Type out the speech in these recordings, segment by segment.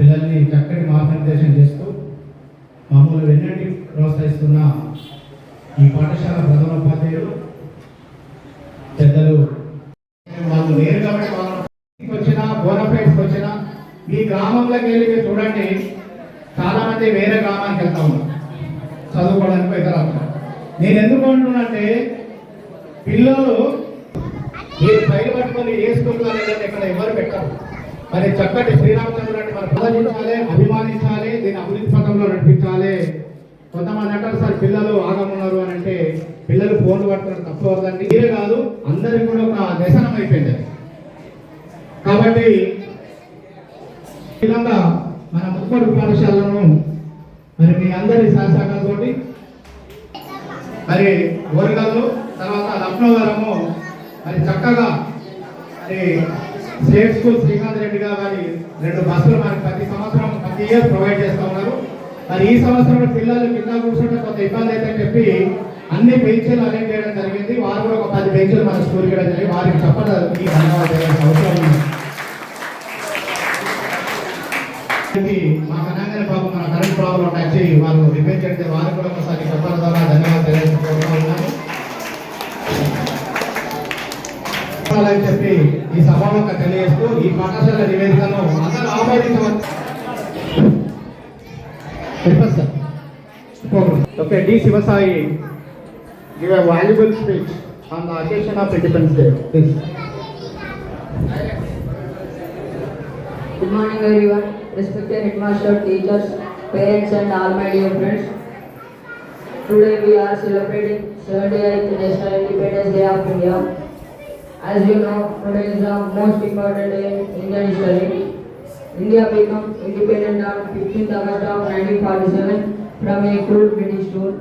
పిల్లల్ని చక్కటి మార్గనిర్దేశం చేస్తూ మామూలు వెన్నటి ప్రోత్సహిస్తున్న ఈ పాఠశాల ప్రధానోపాధ్యాయులు పెద్దలు వాళ్ళు లేరు కాబట్టి వాళ్ళకి వచ్చినా బోనఫైడ్స్కి వచ్చినా ఈ గ్రామంలోకి వెళ్ళి మీరు చూడండి, చాలా మంది వేరే గ్రామానికి వెళ్తా ఉన్నారు చదువుకోవడానికి ఇతర. నేను ఎందుకు అంటున్నానంటే పిల్లలు మీరు ఫైల్ పట్టుకొని ఏ స్కూల్లో అనేది ఇక్కడ ఎవరు పెట్టరు. మరి చక్కటి శ్రీరామచంద్ర అంటే మనం పూజించాలి, అభిమానించాలి, దీన్ని అభివృద్ధి పథంలో నడిపించాలి. కొంతమంది అంటారు సార్ పిల్లలు ఆగమున్నారు అని అంటే పిల్లలు ఫోన్లు పడుతున్నారు, తప్పు అవుతుందండి. మీరే కాదు అందరికి కూడా ఒక వ్యసనం అయిపోయింది. కాబట్టి ఈ విధంగా మన ముప్పటి పాఠశాలను మరి మీ అందరి సహకారంతో మరి ఓరగల్లు తర్వాత లక్నోవరము మరి చక్కగా మరి స్టేట్ స్కూల్ శ్రీకాంత్ రెడ్డి గారు మరి 2 బస్సులు మనకి ప్రతి సంవత్సరం ప్రతి ఇయర్ ప్రొవైడ్ చేస్తూ ఉన్నారు. మరి ఈ సంవత్సరంలో పిల్లలు కింద కూర్చుంటే కొంత ఇబ్బంది అయితే చెప్పి అన్ని బెంచీలు అరేంజ్ చేయడం జరిగింది. వారు కూడా ఒక 10 బెంచీలు మన స్కూల్కి వెళ్ళడం జరిగింది. వారికి చెప్పడం ఈ ధన్యవాదాలు అవసరం ఉంది. మా కనంగానే బాబు మన కరెంట్ ప్రాబ్లం వచ్చి వాళ్ళు రిపేర్ చేస్తే వారికి కూడా ఒకసారి చెప్పడం ద్వారా ధన్యవాదాలు తెలియజేసుకుంటున్నాను అని చెప్పి ఈ సభాముఖంగా తెలియజేస్తూ ఈ పాఠశాల నివేదికను అందరూ ఆమోదించవచ్చు. Okay, D. Sivasai give a valuable speech on the occasion of Independence Day. Please. Good morning everyone, respected headmaster, teachers, parents and all my dear friends. Today we are celebrating 78th National Independence Day of India. As you know, today is the most important day in Indian history. India became independent on 15th August of 1947 from a cruel British rule.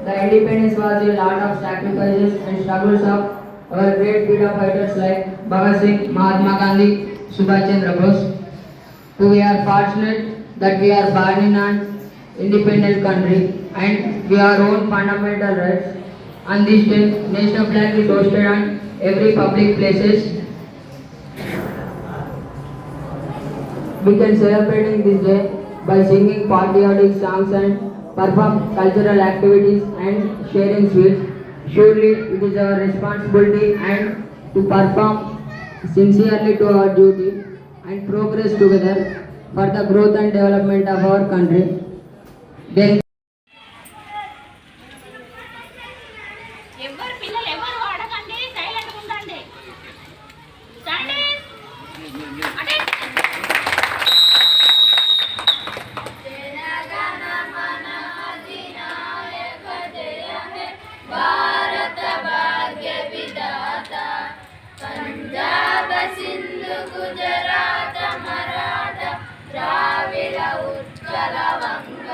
The independence was a lot of sacrifices and struggles of our great freedom fighters like Bhagat Singh, Mahatma Gandhi, Subhash Chandra Bose. We are fortunate that we are born in an independent country and we have our own fundamental rights. On this day, national flag is hoisted on every public places. We can celebrating this day by singing patriotic songs and perform cultural activities and sharing sweets. Surely it is our responsibility and to perform sincerely to our duty and progress together for the growth and development of our country. Then Sindhu Gujarat Maratha ద్రావిడ ఉత్కల వంగ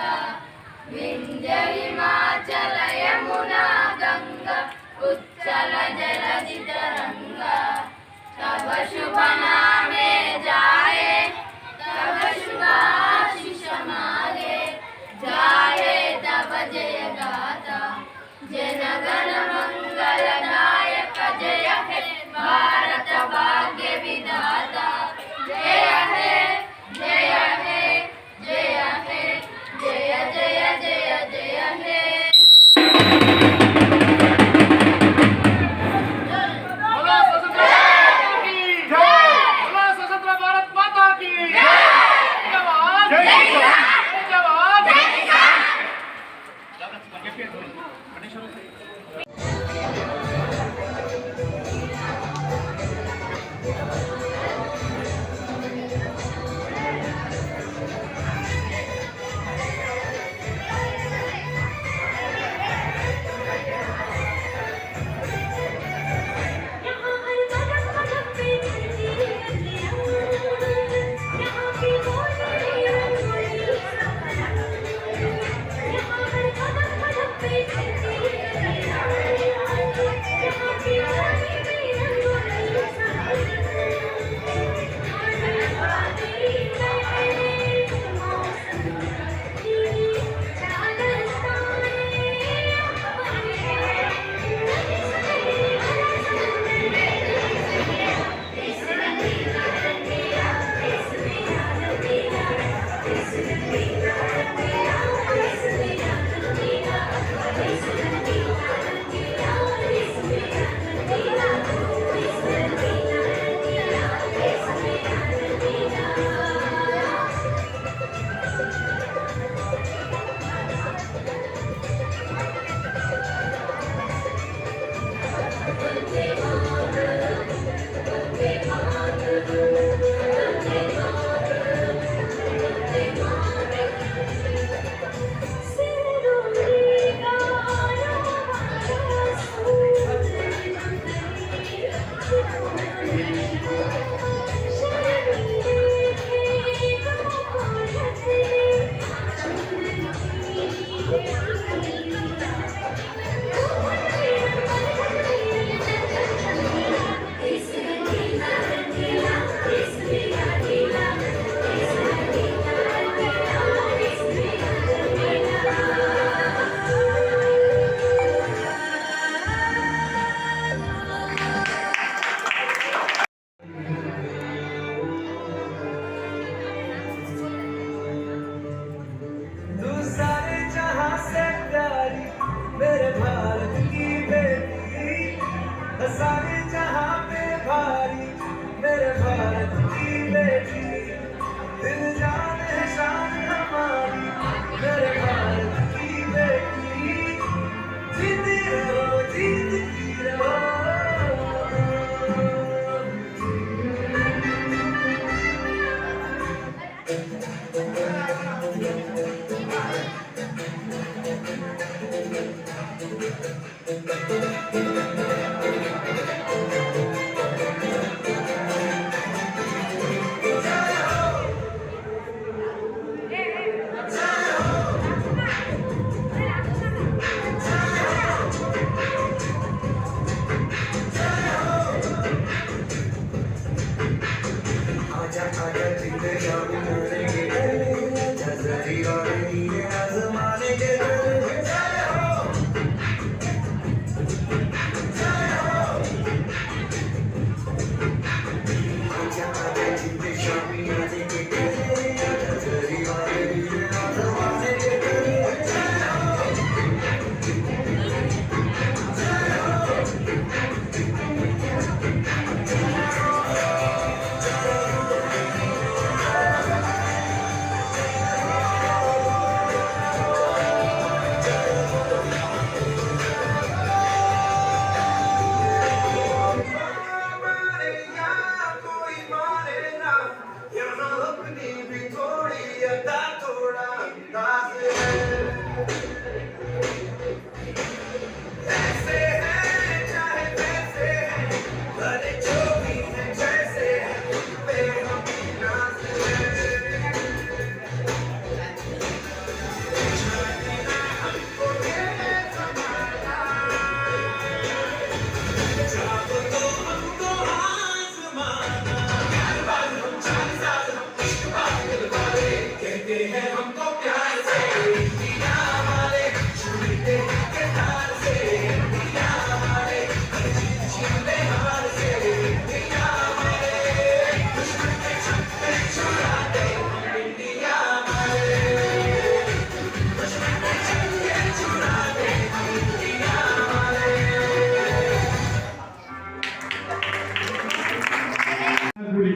గుడి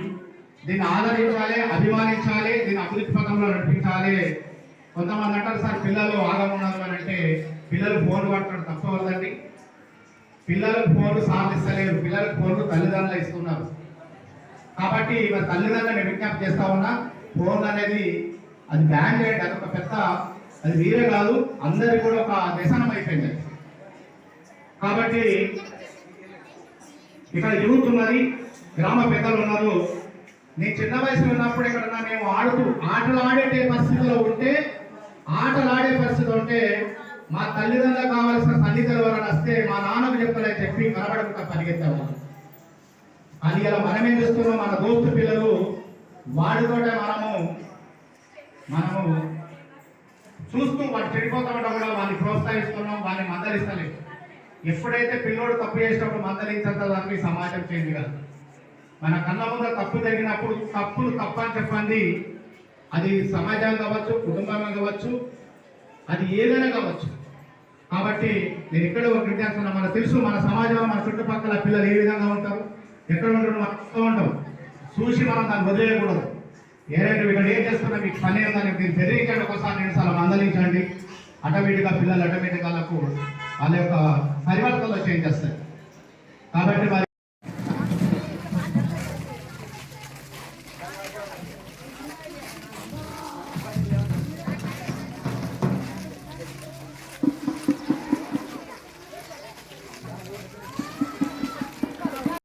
దీన్ని ఆదరించాలి, అభిమానించాలి, దీన్ని అభివృద్ధి పథంలో నడిపించాలి. కొంతమంది అంటారు sir పిల్లలు ఆగమన్నారు అని అంటే పిల్లలు ఫోన్ పట్టడం తప్పవద్దండి. పిల్లలకు ఫోన్లు సాధిస్తలేరు, పిల్లలకు ఫోన్లు తల్లిదండ్రులు ఇస్తున్నారు. కాబట్టి మరి తల్లిదండ్రులను విజ్ఞప్తి చేస్తా ఉన్నా, ఫోన్ అనేది అది బ్యాన్ చేయండి. అదొక పెద్ద, అది మీరే కాదు అందరికి కూడా ఒక వ్యసనం అయిపోయింది. కాబట్టి ఇక్కడ యూత్ ఉన్నది, గ్రామ పెద్దలు ఉన్నారు. నేను చిన్న వయసులో ఉన్నప్పుడు ఎక్కడన్నా మేము ఆటలు ఆడే పరిస్థితిలో ఉంటే మా తల్లిదండ్రులకు కావాల్సిన సన్నిధులు ఎవరైనా వస్తే మా నాన్నకు చెప్తారని చెప్పి కనబడకుండా పరిగెత్తాము. అది ఇలా మనం ఏం చేస్తున్నాం, మన దోస్తు పిల్లలు వాడితోటే మనము చూస్తూ వాడు చెడిపోతామంటే కూడా వాడిని ప్రోత్సహిస్తున్నాం, వాడిని మందలిస్తలేదు. ఎప్పుడైతే పిల్లోడు తప్పు చేసినప్పుడు మందలించేంత దానికి సమాజం చేంజ్ కాదు. మన కళ్ళ ముందు తప్పు జరిగినప్పుడు తప్పులు తప్పని చెప్పండి. అది సమాజం కావచ్చు, కుటుంబం కావచ్చు, అది ఏదైనా కావచ్చు. కాబట్టి నేను ఎక్కడ ఒక విద్యార్థున్నా, మనకు తెలుసు మన సమాజంలో మన చుట్టుపక్కల పిల్లలు ఏ విధంగా ఉంటారు, ఎక్కడ ఉంటారు మనం ఉంటాం. చూసి మనం దాన్ని వదిలేయకూడదు. ఏదైనా ఇక్కడ ఏం చేస్తున్నా మీకు పని ఉందని మీరు బెదిరించండి, ఒకసారి 2 సార్లు మందలించండి. ఆటోమేటిక్గా పిల్లలు వాళ్ళకు వాళ్ళ యొక్క పరివర్తనలో చేంజ్ చేస్తారు. కాబట్టి